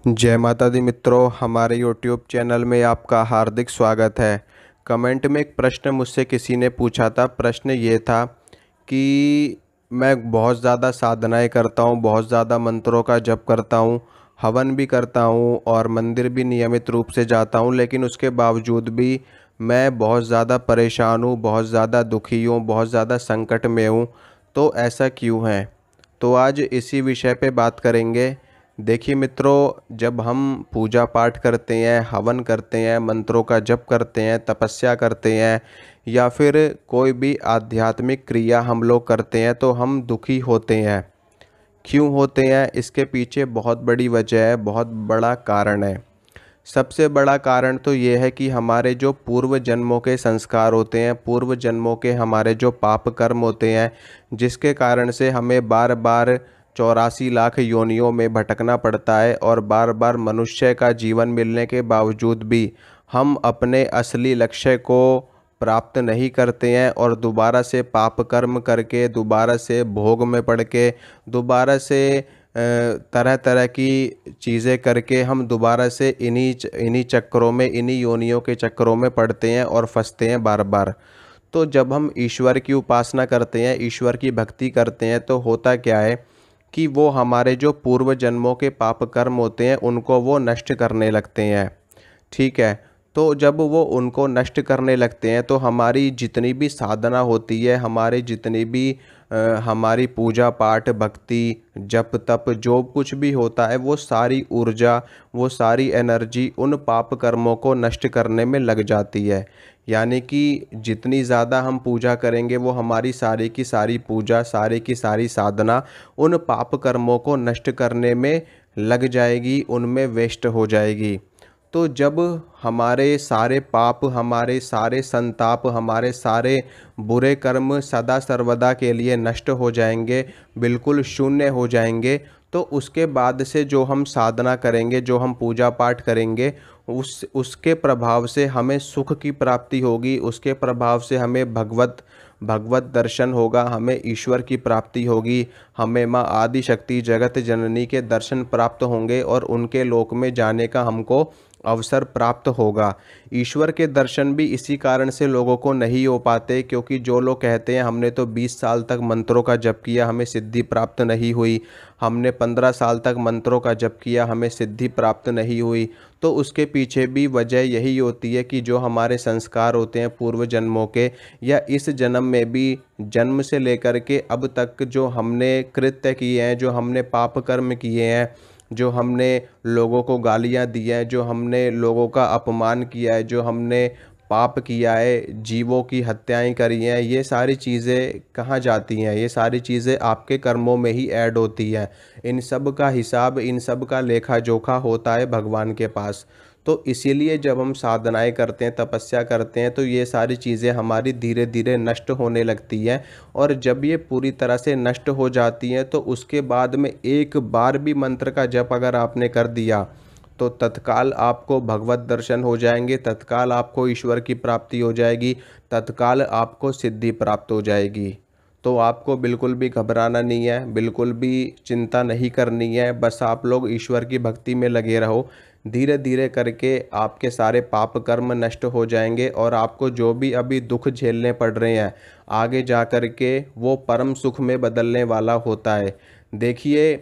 जय माता दी मित्रों, हमारे यूट्यूब चैनल में आपका हार्दिक स्वागत है। कमेंट में एक प्रश्न मुझसे किसी ने पूछा था। प्रश्न ये था कि मैं बहुत ज़्यादा साधनाएं करता हूँ, बहुत ज़्यादा मंत्रों का जप करता हूँ, हवन भी करता हूँ और मंदिर भी नियमित रूप से जाता हूँ, लेकिन उसके बावजूद भी मैं बहुत ज़्यादा परेशान हूँ, बहुत ज़्यादा दुखी हूँ, बहुत ज़्यादा संकट में हूँ। तो ऐसा क्यों है? तो आज इसी विषय पे बात करेंगे। देखिए मित्रों, जब हम पूजा पाठ करते हैं, हवन करते हैं, मंत्रों का जप करते हैं, तपस्या करते हैं या फिर कोई भी आध्यात्मिक क्रिया हम लोग करते हैं तो हम दुखी होते हैं। क्यों होते हैं? इसके पीछे बहुत बड़ी वजह है, बहुत बड़ा कारण है। सबसे बड़ा कारण तो ये है कि हमारे जो पूर्व जन्मों के संस्कार होते हैं, पूर्व जन्मों के हमारे जो पाप कर्म होते हैं, जिसके कारण से हमें बार बार 84 लाख योनियों में भटकना पड़ता है और बार बार मनुष्य का जीवन मिलने के बावजूद भी हम अपने असली लक्ष्य को प्राप्त नहीं करते हैं और दोबारा से पाप कर्म करके, दोबारा से भोग में पड़ के, दोबारा से तरह तरह की चीज़ें करके हम दोबारा से इन्हीं चक्करों में, इन्हीं योनियों के चक्करों में पड़ते हैं और फंसते हैं बार बार। तो जब हम ईश्वर की उपासना करते हैं, ईश्वर की भक्ति करते हैं, तो होता क्या है कि वो हमारे जो पूर्व जन्मों के पाप कर्म होते हैं उनको वो नष्ट करने लगते हैं। ठीक है। तो जब वो उनको नष्ट करने लगते हैं तो हमारी जितनी भी साधना होती है, हमारी जितनी भी हमारी पूजा पाठ भक्ति जप तप जो कुछ भी होता है, वो सारी ऊर्जा, वो सारी एनर्जी उन पाप कर्मों को नष्ट करने में लग जाती है। यानी कि जितनी ज़्यादा हम पूजा करेंगे, वो हमारी सारी की सारी पूजा, सारी की सारी साधना उन पाप कर्मों को नष्ट करने में लग जाएगी, उनमें वेस्ट हो जाएगी। तो जब हमारे सारे पाप, हमारे सारे संताप, हमारे सारे बुरे कर्म सदा सर्वदा के लिए नष्ट हो जाएंगे, बिल्कुल शून्य हो जाएंगे, तो उसके बाद से जो हम साधना करेंगे, जो हम पूजा पाठ करेंगे, उसके प्रभाव से हमें सुख की प्राप्ति होगी। उसके प्रभाव से हमें भगवत भगवत दर्शन होगा, हमें ईश्वर की प्राप्ति होगी, हमें माँ आदि शक्ति जगत जननी के दर्शन प्राप्त होंगे और उनके लोक में जाने का हमको अवसर प्राप्त होगा। ईश्वर के दर्शन भी इसी कारण से लोगों को नहीं हो पाते, क्योंकि जो लोग कहते हैं हमने तो 20 साल तक मंत्रों का जप किया, हमें सिद्धि प्राप्त नहीं हुई, हमने 15 साल तक मंत्रों का जप किया, हमें सिद्धि प्राप्त नहीं हुई। तो उसके पीछे भी वजह यही होती है कि जो हमारे संस्कार होते हैं पूर्व जन्मों के, या इस जन्म में भी जन्म से लेकर के अब तक जो हमने कृत्य किए हैं, जो हमने पाप कर्म किए हैं, जो हमने लोगों को गालियाँ दी हैं, जो हमने लोगों का अपमान किया है, जो हमने पाप किया है, जीवों की हत्याएं करी हैं, ये सारी चीज़ें कहाँ जाती हैं? ये सारी चीज़ें आपके कर्मों में ही ऐड होती हैं। इन सब का हिसाब, इन सब का लेखा जोखा होता है भगवान के पास। तो इसीलिए जब हम साधनाएं करते हैं, तपस्या करते हैं, तो ये सारी चीज़ें हमारी धीरे धीरे नष्ट होने लगती हैं। और जब ये पूरी तरह से नष्ट हो जाती हैं तो उसके बाद में एक बार भी मंत्र का जप अगर आपने कर दिया तो तत्काल आपको भगवत दर्शन हो जाएंगे, तत्काल आपको ईश्वर की प्राप्ति हो जाएगी, तत्काल आपको सिद्धि प्राप्त हो जाएगी। तो आपको बिल्कुल भी घबराना नहीं है, बिल्कुल भी चिंता नहीं करनी है। बस आप लोग ईश्वर की भक्ति में लगे रहो। धीरे धीरे करके आपके सारे पाप कर्म नष्ट हो जाएंगे और आपको जो भी अभी दुख झेलने पड़ रहे हैं, आगे जा कर के वो परम सुख में बदलने वाला होता है। देखिए,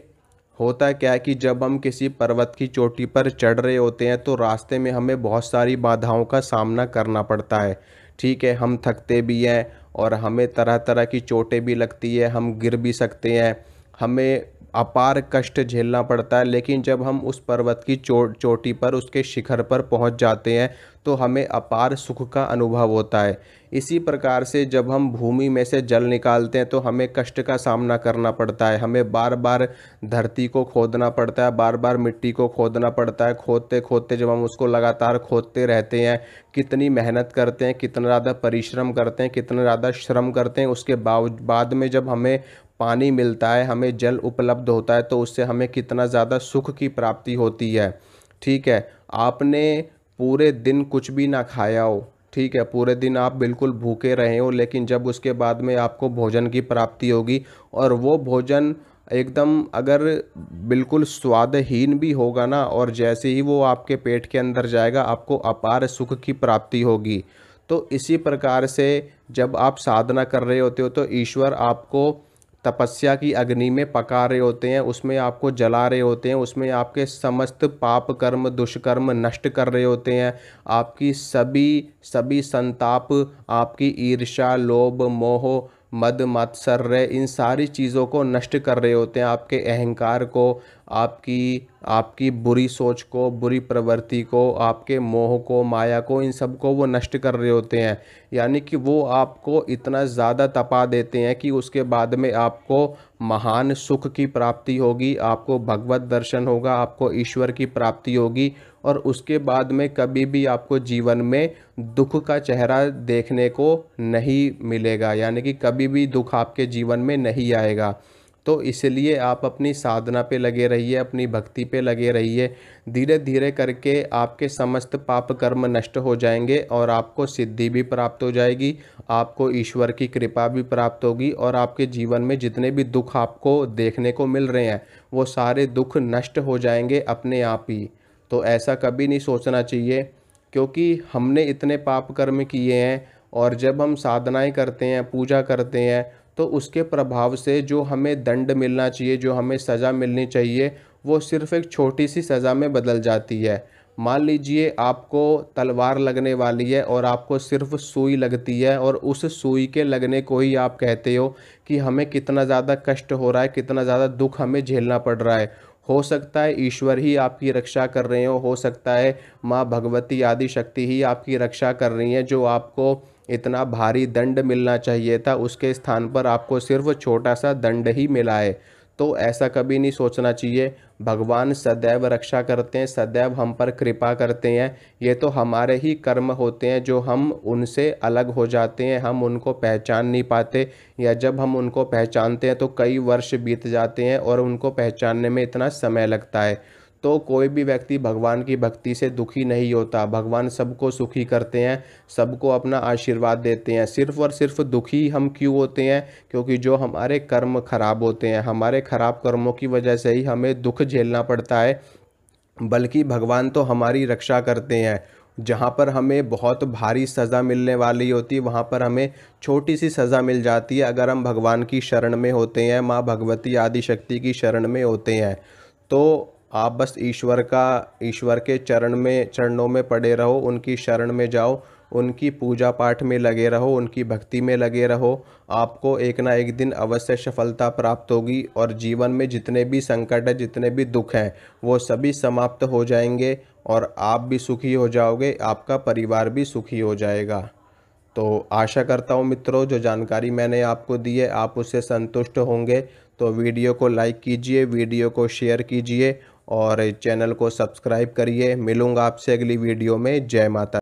होता क्या है कि जब हम किसी पर्वत की चोटी पर चढ़ रहे होते हैं तो रास्ते में हमें बहुत सारी बाधाओं का सामना करना पड़ता है। ठीक है, हम थकते भी हैं और हमें तरह तरह की चोटें भी लगती है, हम गिर भी सकते हैं, हमें अपार कष्ट झेलना पड़ता है। लेकिन जब हम उस पर्वत की चोटी पर, उसके शिखर पर पहुंच जाते हैं तो हमें अपार सुख का अनुभव होता है। इसी प्रकार से जब हम भूमि में से जल निकालते हैं तो हमें कष्ट का सामना करना पड़ता है, हमें बार बार धरती को खोदना पड़ता है, बार बार मिट्टी को खोदना पड़ता है। खोदते खोदते जब हम उसको लगातार खोदते रहते हैं, कितनी मेहनत करते हैं, कितना ज़्यादा परिश्रम करते हैं, कितना ज़्यादा श्रम करते हैं, उसके बाद में जब हमें पानी मिलता है, हमें जल उपलब्ध होता है, तो उससे हमें कितना ज़्यादा सुख की प्राप्ति होती है। ठीक है, आपने पूरे दिन कुछ भी ना खाया हो, ठीक है, पूरे दिन आप बिल्कुल भूखे रहे हो, लेकिन जब उसके बाद में आपको भोजन की प्राप्ति होगी और वो भोजन एकदम अगर बिल्कुल स्वादहीन भी होगा ना, और जैसे ही वो आपके पेट के अंदर जाएगा आपको अपार सुख की प्राप्ति होगी। तो इसी प्रकार से जब आप साधना कर रहे होते हो तो ईश्वर आपको तपस्या की अग्नि में पका रहे होते हैं, उसमें आपको जला रहे होते हैं, उसमें आपके समस्त पाप कर्म दुष्कर्म नष्ट कर रहे होते हैं। आपकी सभी सभी संताप, आपकी ईर्ष्या लोभ मोह मद मात्सर्य, इन सारी चीज़ों को नष्ट कर रहे होते हैं। आपके अहंकार को, आपकी आपकी बुरी सोच को, बुरी प्रवृत्ति को, आपके मोह को, माया को, इन सब को वो नष्ट कर रहे होते हैं। यानी कि वो आपको इतना ज़्यादा तपा देते हैं कि उसके बाद में आपको महान सुख की प्राप्ति होगी, आपको भगवत दर्शन होगा, आपको ईश्वर की प्राप्ति होगी, और उसके बाद में कभी भी आपको जीवन में दुख का चेहरा देखने को नहीं मिलेगा, यानी कि कभी भी दुख आपके जीवन में नहीं आएगा। तो इसलिए आप अपनी साधना पे लगे रहिए, अपनी भक्ति पे लगे रहिए। धीरे धीरे करके आपके समस्त पाप कर्म नष्ट हो जाएंगे और आपको सिद्धि भी प्राप्त हो जाएगी, आपको ईश्वर की कृपा भी प्राप्त होगी, और आपके जीवन में जितने भी दुख आपको देखने को मिल रहे हैं वो सारे दुख नष्ट हो जाएंगे अपने आप ही। तो ऐसा कभी नहीं सोचना चाहिए, क्योंकि हमने इतने पाप कर्म किए हैं, और जब हम साधनाएं करते हैं, पूजा करते हैं, तो उसके प्रभाव से जो हमें दंड मिलना चाहिए, जो हमें सज़ा मिलनी चाहिए, वो सिर्फ़ एक छोटी सी सज़ा में बदल जाती है। मान लीजिए आपको तलवार लगने वाली है और आपको सिर्फ सुई लगती है, और उस सुई के लगने को ही आप कहते हो कि हमें कितना ज़्यादा कष्ट हो रहा है, कितना ज़्यादा दुख हमें झेलना पड़ रहा है। हो सकता है ईश्वर ही आपकी रक्षा कर रहे हो सकता है माँ भगवती आदि शक्ति ही आपकी रक्षा कर रही हैं, जो आपको इतना भारी दंड मिलना चाहिए था उसके स्थान पर आपको सिर्फ छोटा सा दंड ही मिला है। तो ऐसा कभी नहीं सोचना चाहिए। भगवान सदैव रक्षा करते हैं, सदैव हम पर कृपा करते हैं। ये तो हमारे ही कर्म होते हैं जो हम उनसे अलग हो जाते हैं, हम उनको पहचान नहीं पाते, या जब हम उनको पहचानते हैं तो कई वर्ष बीत जाते हैं और उनको पहचानने में इतना समय लगता है। तो कोई भी व्यक्ति भगवान की भक्ति से दुखी नहीं होता। भगवान सबको सुखी करते हैं, सबको अपना आशीर्वाद देते हैं। सिर्फ और सिर्फ दुखी हम क्यों होते हैं? क्योंकि जो हमारे कर्म खराब होते हैं, हमारे खराब कर्मों की वजह से ही हमें दुख झेलना पड़ता है। बल्कि भगवान तो हमारी रक्षा करते हैं। जहाँ पर हमें बहुत भारी सज़ा मिलने वाली होती है, वहाँ पर हमें छोटी सी सज़ा मिल जाती है अगर हम भगवान की शरण में होते हैं, माँ भगवती आदि शक्ति की शरण में होते हैं। तो आप बस ईश्वर के चरणों में पड़े रहो, उनकी शरण में जाओ, उनकी पूजा पाठ में लगे रहो, उनकी भक्ति में लगे रहो। आपको एक ना एक दिन अवश्य सफलता प्राप्त होगी, और जीवन में जितने भी संकट है, जितने भी दुख हैं, वो सभी समाप्त हो जाएंगे, और आप भी सुखी हो जाओगे, आपका परिवार भी सुखी हो जाएगा। तो आशा करता हूँ मित्रों, जो जानकारी मैंने आपको दी है आप उससे संतुष्ट होंगे। तो वीडियो को लाइक कीजिए, वीडियो को शेयर कीजिए, और चैनल को सब्सक्राइब करिए। मिलूँगा आपसे अगली वीडियो में। जय माता।